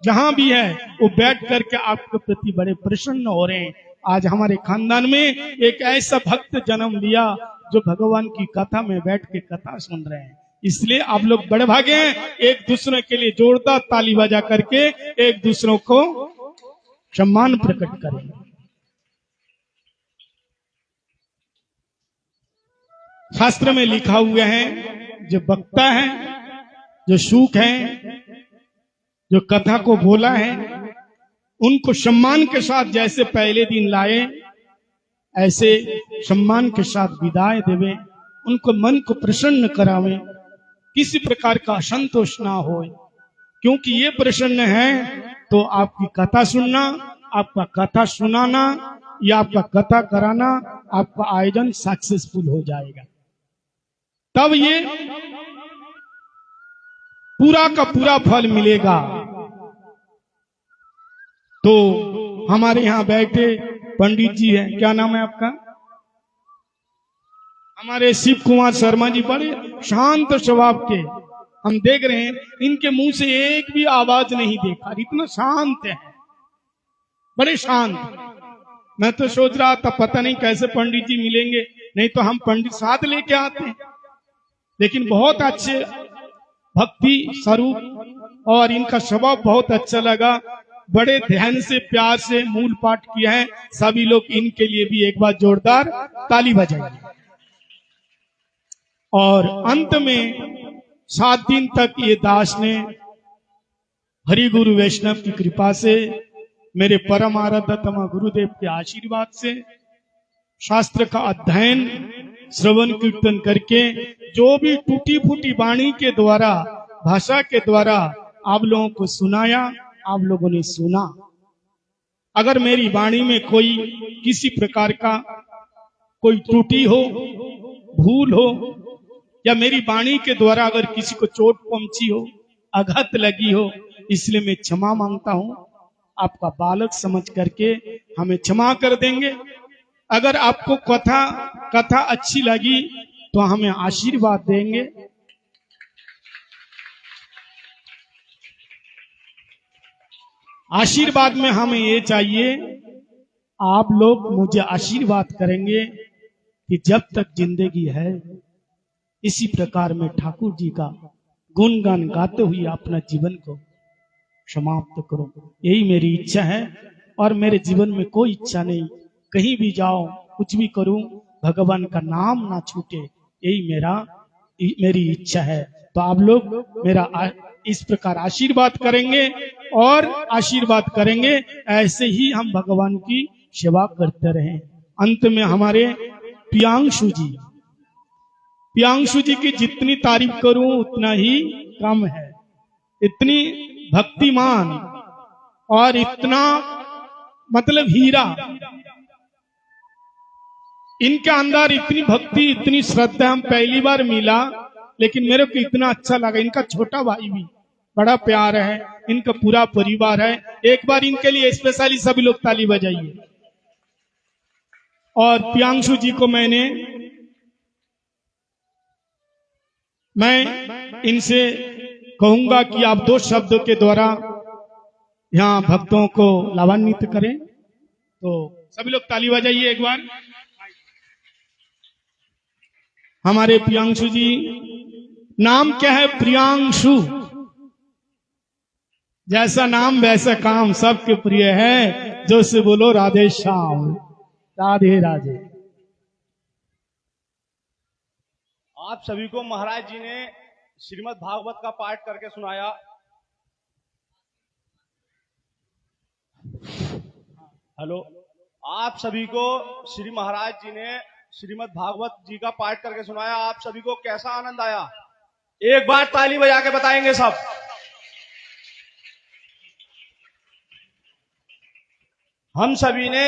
जहां भी है वो बैठ करके आपके प्रति बड़े प्रसन्न हो रहे हैं। आज हमारे खानदान में एक ऐसा भक्त जन्म लिया जो भगवान की कथा में बैठ के कथा सुन रहे हैं, इसलिए आप लोग बड़े भागे हैं। एक दूसरे के लिए जोरदार ताली बजा करके एक दूसरों को सम्मान प्रकट करें। शास्त्र में लिखा हुआ है, जो वक्ता है, जो सुख है, जो कथा को बोला है, उनको सम्मान के साथ जैसे पहले दिन लाए, ऐसे सम्मान के साथ विदाई देवे, उनको मन को प्रसन्न करावे, किसी प्रकार का असंतोष ना हो। क्योंकि ये प्रसन्न है तो आपकी कथा सुनना, आपका कथा सुनाना या आपका कथा कराना, आपका आयोजन सक्सेसफुल हो जाएगा। तब ये पूरा का पूरा फल मिलेगा। तो हमारे यहाँ बैठे पंडित जी हैं, क्या नाम है आपका? हमारे शिव कुमार शर्मा जी, बड़े शांत स्वभाव के, हम देख रहे हैं इनके मुंह से एक भी आवाज नहीं देखा, इतना शांत है, बड़े शांत। मैं तो सोच रहा था पता नहीं कैसे पंडित जी मिलेंगे, नहीं तो हम पंडित साथ लेके आते हैं। लेकिन बहुत अच्छे भक्ति स्वरूप और इनका स्वभाव बहुत अच्छा लगा, बड़े ध्यान से प्यार से मूल पाठ किया है। सभी लोग इनके लिए भी एक बार जोरदार ताली बजाइए। और अंत में 7 दिन तक ये दास ने हरि गुरु वैष्णव की कृपा से, मेरे परम आराध्यतम गुरुदेव के आशीर्वाद से, शास्त्र का अध्ययन श्रवण कीर्तन करके, जो भी टूटी फूटी वाणी के द्वारा, भाषा के द्वारा आप लोगों को सुनाया, आप लोगों ने सुना। अगर मेरी वाणी में कोई किसी प्रकार का कोई त्रुटि हो, भूल हो, या मेरी वाणी के द्वारा अगर किसी को चोट पहुंची हो, आघात लगी हो, इसलिए मैं क्षमा मांगता हूं। आपका बालक समझ करके हमें क्षमा कर देंगे। अगर आपको कथा अच्छी लगी तो हमें आशीर्वाद देंगे। आशीर्वाद में हमें ये चाहिए, आप लोग मुझे आशीर्वाद करेंगे कि जब तक जिंदगी है इसी प्रकार में ठाकुर जी का गुणगान गाते हुए अपना जीवन को समाप्त करो। यही मेरी इच्छा है और मेरे जीवन में कोई इच्छा नहीं, कहीं भी जाओ कुछ भी करूं भगवान का नाम ना छूटे, यही मेरी इच्छा है। तो आप लोग मेरा इस प्रकार आशीर्वाद करेंगे और आशीर्वाद करेंगे, ऐसे ही हम भगवान की सेवा करते रहें। अंत में हमारे प्रियांशु जी की जितनी तारीफ करूं उतना ही कम है। इतनी भक्तिमान और इतना मतलब हीरा, इनके अंदर इतनी भक्ति इतनी श्रद्धा हम पहली बार मिला, लेकिन मेरे को इतना अच्छा लगा। इनका छोटा भाई भी बड़ा प्यार है, इनका पूरा परिवार है। एक बार इनके लिए स्पेशली सभी लोग ताली बजाइए। और प्रियांशु जी को मैं इनसे कहूंगा कि आप 2 शब्दों के द्वारा यहाँ भक्तों को लाभान्वित करें। तो सभी लोग ताली बजाइए एक बार। हमारे प्रियांशु जी, नाम क्या है? प्रियांशु। जैसा नाम वैसा काम, सबके प्रिय है। जो से बोलो राधे श्याम, राधे राधे। आप सभी को महाराज जी ने श्रीमद् भागवत का पाठ करके सुनाया। हेलो, आप सभी को श्री महाराज जी ने श्रीमद् भागवत जी का पाठ करके सुनाया। आप सभी को कैसा आनंद आया? एक बार ताली बजा के बताएंगे सब। हम सभी ने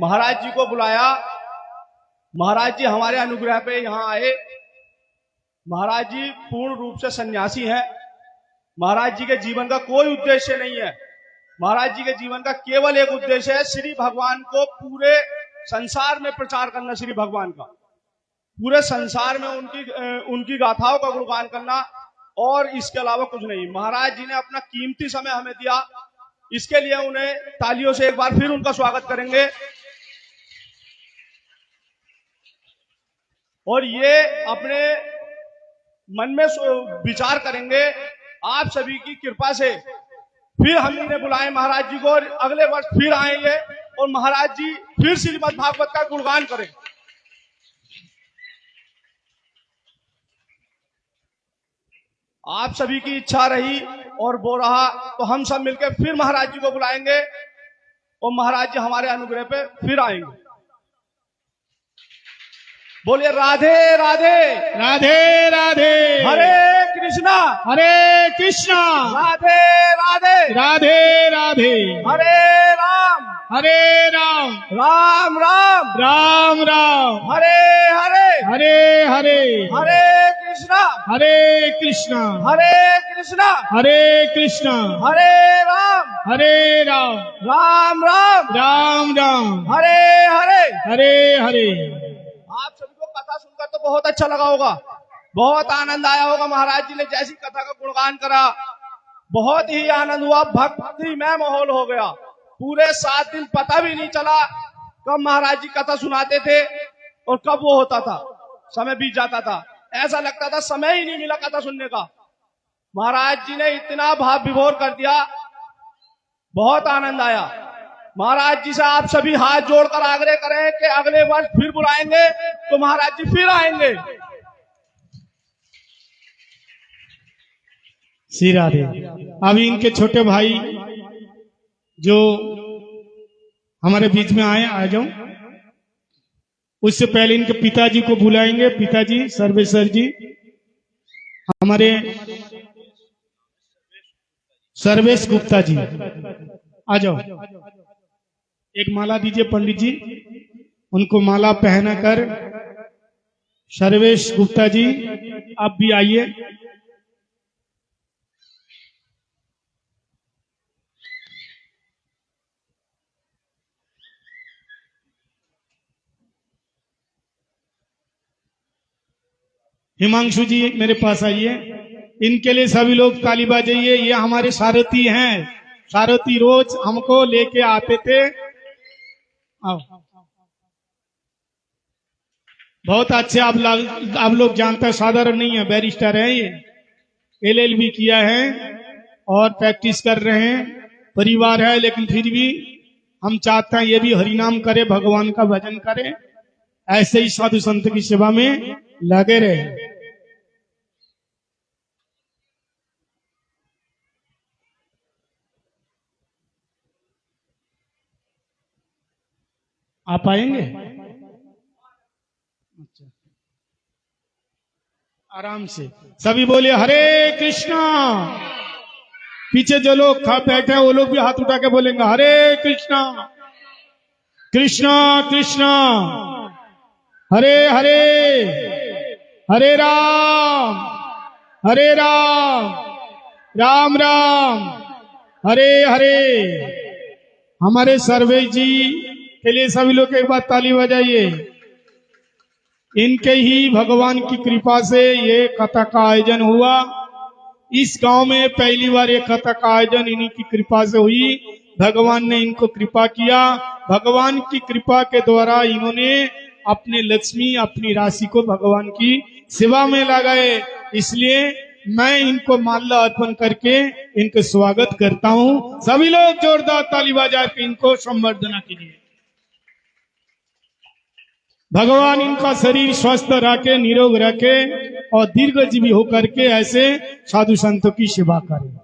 महाराज जी को बुलाया। महाराज जी हमारे अनुग्रह पे यहाँ आए। महाराज जी पूर्ण रूप से सन्यासी हैं। महाराज जी के जीवन का कोई उद्देश्य नहीं है। महाराज जी के जीवन का केवल एक उद्देश्य है, श्री भगवान को पूरे संसार में प्रचार करना। श्री भगवान का पूरे संसार में उनकी गाथाओं का गुणगान करना, और इसके अलावा कुछ नहीं। महाराज जी ने अपना कीमती समय हमें दिया, इसके लिए उन्हें तालियों से एक बार फिर उनका स्वागत करेंगे। और ये अपने मन में विचार करेंगे, आप सभी की कृपा से फिर हम इन्हें बुलाएं महाराज जी को, और अगले वर्ष फिर आएंगे और महाराज जी फिर श्रीमद् भागवत का गुणगान करें। आप सभी की इच्छा रही और वो रहा, तो हम सब मिलकर फिर महाराज जी को बुलाएंगे और महाराज जी हमारे अनुग्रह पे फिर आएंगे। बोलिए राधे राधे, राधे राधे, हरे कृष्णा, हरे कृष्णा, राधे राधे, राधे राधे, हरे राम, हरे राम, राम राम, राम राम, हरे हरे, हरे हरे, हरे कृष्णा, हरे कृष्णा, हरे कृष्णा, हरे कृष्णा, हरे राम, हरे राम, राम राम, राम राम, हरे हरे, हरे हरे। आप सभी को कथा सुनकर तो बहुत अच्छा लगा होगा, बहुत आनंद आया होगा। महाराज जी ने जैसी कथा का गुणगान करा, बहुत ही आनंद हुआ, भक्तिमय माहौल हो गया। पूरे 7 दिन पता भी नहीं चला कब महाराज जी कथा सुनाते थे और कब वो होता था, समय बीत जाता था। ऐसा लगता था समय ही नहीं मिला कथा सुनने का। महाराज जी ने इतना भाव विभोर कर दिया, बहुत आनंद आया। महाराज जी से आप सभी हाथ जोड़कर आग्रह करें कि अगले वर्ष फिर बुलाएंगे तो महाराज जी फिर आएंगे। श्री राधे। अभी इनके छोटे भाई जो हमारे बीच में आए, आ जाओ। उससे पहले इनके पिताजी को बुलाएंगे। पिताजी सर्वेश्वर जी, हमारे सर्वेश गुप्ता जी, आ जाओ। एक माला दीजिए पंडित जी, उनको माला पहनाकर। सर्वेश गुप्ता जी आप भी आइए। हिमांशु जी मेरे पास आइए। इनके लिए सभी लोग ताली बजाइए। ये हमारे सारथी हैं। सारथी रोज हमको लेके आते थे आओ। बहुत अच्छे आप लोग जानते हैं, साधारण नहीं है, बैरिस्टर है ये, LLB किया है और प्रैक्टिस कर रहे हैं, परिवार है, लेकिन फिर भी हम चाहते हैं ये भी हरिनाम करे, भगवान का भजन करे, ऐसे ही साधु संत की सेवा में लगे रहे। आप आएंगे? अच्छा, आराम से सभी बोले हरे कृष्णा। पीछे जो लोग खा बैठे हैं वो लोग भी हाथ उठा के बोलेंगे हरे कृष्णा कृष्णा कृष्णा हरे हरे, हरे राम राम राम हरे हरे। हमारे सर्वेश जी के लिए सभी लोग एक बार ताली बजाइए। इनके ही भगवान की कृपा से ये कथा का आयोजन हुआ। इस गांव में पहली बार ये कथा का आयोजन इन्हीं की कृपा से हुई। भगवान ने इनको कृपा किया। भगवान की कृपा के द्वारा इन्होंने अपने लक्ष्मी, अपनी राशि को भगवान की सेवा में लगाए। इसलिए मैं इनको माल्य अर्पण करके इनका स्वागत करता हूं। सभी लोग जोरदार ताली बजा के इनको संवर्धना कीजिए। भगवान इनका शरीर स्वस्थ रखे, निरोग रखे और दीर्घजीवी होकर के ऐसे साधु संतों की सेवा करें।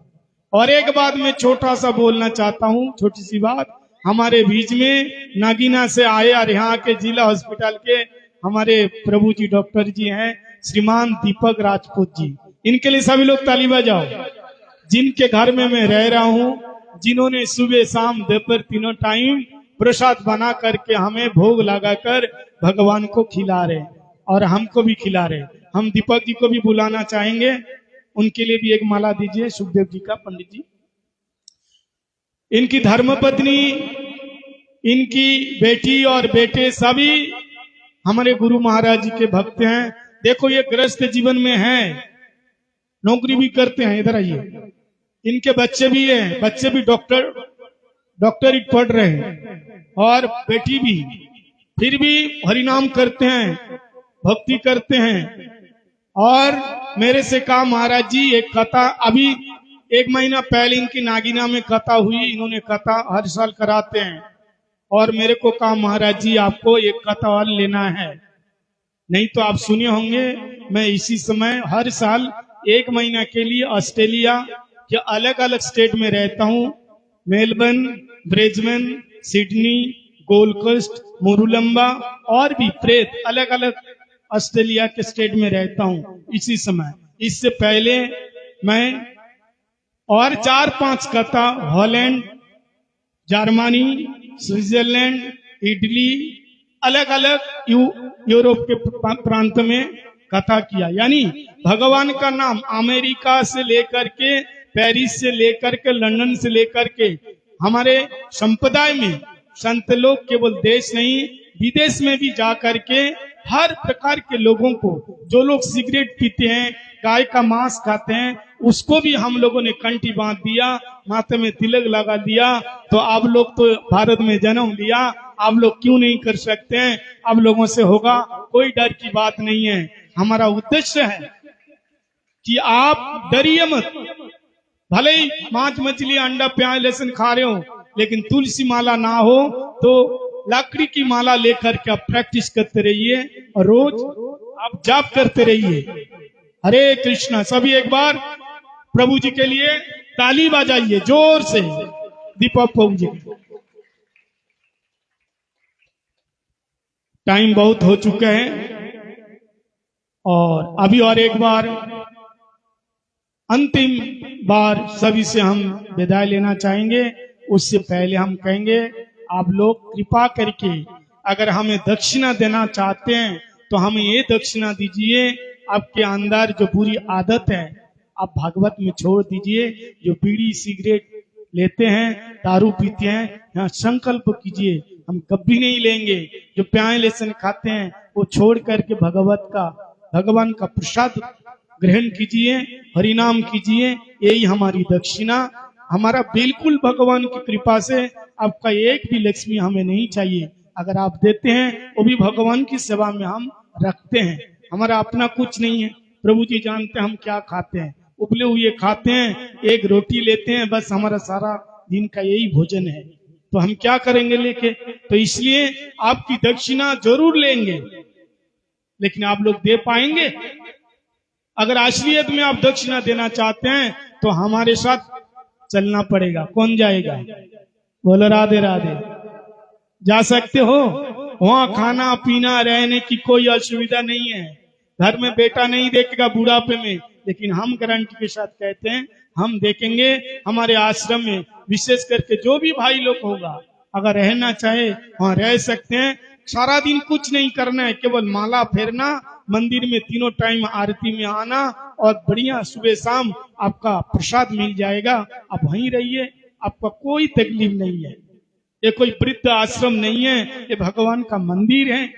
और एक बात मैं छोटा सा बोलना चाहता हूं, छोटी सी बात। हमारे बीच में नागीना से आए और यहाँ के जिला हॉस्पिटल के हमारे प्रभु जी डॉक्टर जी हैं, श्रीमान दीपक राजपूत जी। इनके लिए सभी लोग ताली बजाओ। जिनके घर में मैं रह रहा हूं, जिन्होंने सुबह शाम दोपहर तीनों टाइम प्रसाद बना करके हमें भोग लगाकर भगवान को खिला रहे और हमको भी खिला रहे। हम दीपक जी को भी बुलाना चाहेंगे, उनके लिए भी एक माला दीजिए। सुखदेव जी का पंडित जी, इनकी धर्मपत्नी, इनकी बेटी और बेटे सभी हमारे गुरु महाराज जी के भक्त हैं। देखो ये गृहस्थ जीवन में हैं, नौकरी भी करते हैं। इधर आइए। इनके बच्चे भी हैं, बच्चे भी डॉक्टरेट पढ़ रहे हैं और बेटी भी। फिर भी हरिनाम करते हैं, भक्ति करते हैं। और मेरे से कहा महाराज जी एक कथा, अभी 1 महीना पहले इनकी नागिना में कथा हुई। इन्होंने कथा हर साल कराते हैं और मेरे को कहा महाराज जी आपको एक कथा और लेना है। नहीं तो आप सुने होंगे, मैं इसी समय हर साल 1 महीना के लिए ऑस्ट्रेलिया के अलग अलग स्टेट में रहता हूँ। Melbourne, Brisbane, Sydney, Gold Coast, Mooloolaba और भी प्रेत अलग अलग ऑस्ट्रेलिया के स्टेट में रहता हूँ इसी समय। इससे पहले मैं और 4-5 कथा हॉलैंड, जर्मनी, स्विट्जरलैंड, इटली, अलग अलग यूरोप के प्रांत में कथा किया। यानी भगवान का नाम अमेरिका से लेकर के, पेरिस से लेकर के, लंदन से लेकर के हमारे संप्रदाय में संत लोग केवल देश नहीं विदेश में भी जा करके हर प्रकार के लोगों को, जो लोग सिगरेट पीते हैं, गाय का मांस खाते हैं, उसको भी हम लोगों ने कंठी बांध दिया, माथे में तिलक लगा दिया। तो आप लोग तो भारत में जन्म लिया, आप लोग क्यों नहीं कर सकते हैं? आप लोगों से होगा, कोई डर की बात नहीं है। हमारा उद्देश्य है कि आप डरिए मत। भले ही मांस मछली अंडा प्याज लहसुन खा रहे हो, लेकिन तुलसी माला ना हो तो लकड़ी की माला लेकर के आप प्रैक्टिस करते रहिए और रोज आप जाप करते रहिए। हरे कृष्णा। सभी एक बार प्रभु जी के लिए ताली बजाइए जोर से। दीपक प्रभु जी, टाइम बहुत हो चुका है और अभी और एक बार अंतिम बार सभी से हम विदाई लेना चाहेंगे। उससे पहले हम कहेंगे आप लोग कृपा करके अगर हमें दक्षिणा देना चाहते हैं तो हमें ये दक्षिणा दीजिए। आपके अंदर जो बुरी आदत है आप भागवत में छोड़ दीजिए। जो बीड़ी सिगरेट लेते हैं, दारू पीते हैं, यहाँ संकल्प कीजिए हम कभी नहीं लेंगे। जो प्याज लहसुन खाते हैं वो छोड़ करके भगवान का प्रसाद ग्रहण कीजिए, हरिनाम कीजिए। यही हमारी दक्षिणा। हमारा बिल्कुल भगवान की कृपा से आपका एक भी लक्ष्मी हमें नहीं चाहिए। अगर आप देते हैं वो भी भगवान की सेवा में हम रखते हैं। हमारा अपना कुछ नहीं है, प्रभु जी जानते हैं हम क्या खाते हैं, उबले हुए खाते हैं, एक रोटी लेते हैं, बस हमारा सारा दिन का यही भोजन है। तो हम क्या करेंगे लेके? तो इसलिए आपकी दक्षिणा जरूर लेंगे, लेकिन आप लोग दे पाएंगे? अगर असलियत में आप दक्षिणा देना चाहते हैं तो हमारे साथ चलना पड़ेगा। कौन जाएगा? बोलो राधे राधे। जा सकते हो? वहां खाना पीना रहने की कोई असुविधा नहीं है। घर में बेटा नहीं देखेगा बुढ़ापे में, लेकिन हम गारंटी के साथ कहते हैं हम देखेंगे। हमारे आश्रम में विशेष करके जो भी भाई लोग होगा, अगर रहना चाहे वहां रह सकते हैं। सारा दिन कुछ नहीं करना है, केवल माला फेरना, मंदिर में तीनों टाइम आरती में आना और बढ़िया सुबह शाम आपका प्रसाद मिल जाएगा। आप वहीं रहिए, आपका कोई तकलीफ नहीं है। ये कोई वृद्ध आश्रम नहीं है, ये भगवान का मंदिर है।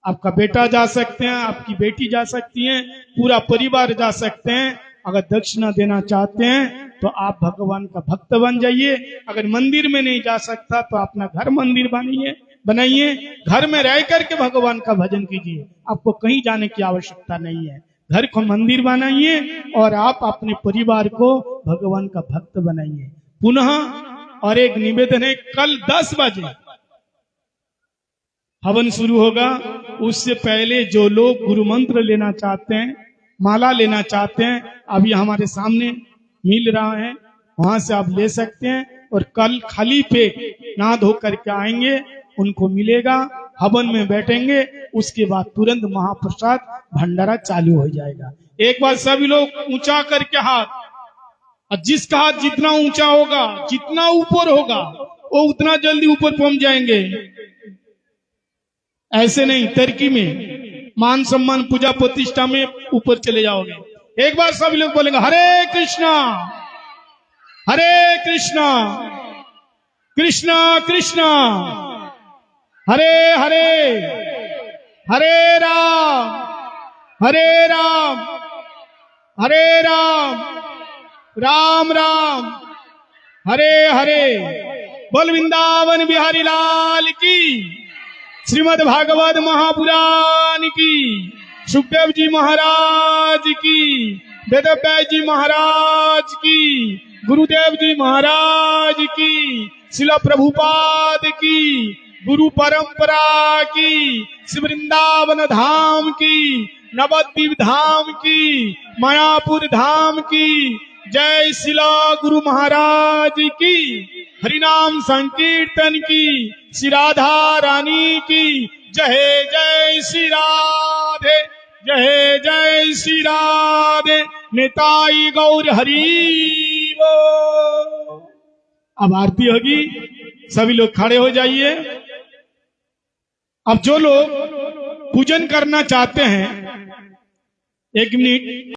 आपका बेटा जा सकते हैं, आपकी बेटी जा सकती है, पूरा परिवार जा सकते हैं। अगर दक्षिणा देना चाहते हैं तो आप भगवान का भक्त बन जाइए। अगर मंदिर में नहीं जा सकता तो अपना घर मंदिर बनाइए, घर में रह करके भगवान का भजन कीजिए। आपको कहीं जाने की आवश्यकता नहीं है। घर को मंदिर बनाइए और आप अपने परिवार को भगवान का भक्त बनाइए। पुनः और एक निवेदन है, कल 10 बजे हवन शुरू होगा। उससे पहले जो लोग गुरु मंत्र लेना चाहते हैं, माला लेना चाहते हैं, अभी हमारे सामने मिल रहा है, वहां से आप ले सकते हैं। और कल खाली पेट नहा धो करके आएंगे, उनको मिलेगा, हवन में बैठेंगे, उसके बाद तुरंत महाप्रसाद भंडारा चालू हो जाएगा। एक बार सभी लोग ऊंचा करके हाथ, और जिसका हाथ जितना ऊंचा होगा, जितना ऊपर होगा, वो उतना जल्दी ऊपर पहुंच जाएंगे। ऐसे नहीं तरक्की में, मान सम्मान पूजा प्रतिष्ठा में ऊपर चले जाओगे। एक बार सभी लोग बोलेंगे हरे कृष्णा कृष्णा कृष्णा हरे हरे, हरे राम हरे राम राम राम हरे हरे। बोल वृंदावन बिहारी लाल की, श्रीमद् भागवत महापुराण की, सुखदेव जी महाराज की, वेदव्यास जी महाराज की, गुरुदेव जी महाराज की, शिला प्रभुपाद की, गुरु परंपरा की, श्री वृंदावन धाम की, नवद्वीप धाम की, मायापुर धाम की जय। शिला गुरु महाराज की, हरिनाम संकीर्तन की, श्री राधा रानी की जय। जय श्री राधे, जय जय श्री राधे, निताई गौर हरि बोल। अब आरती होगी, सभी लोग खड़े हो जाइए। अब जो लोग पूजन करना चाहते हैं, 1 मिनट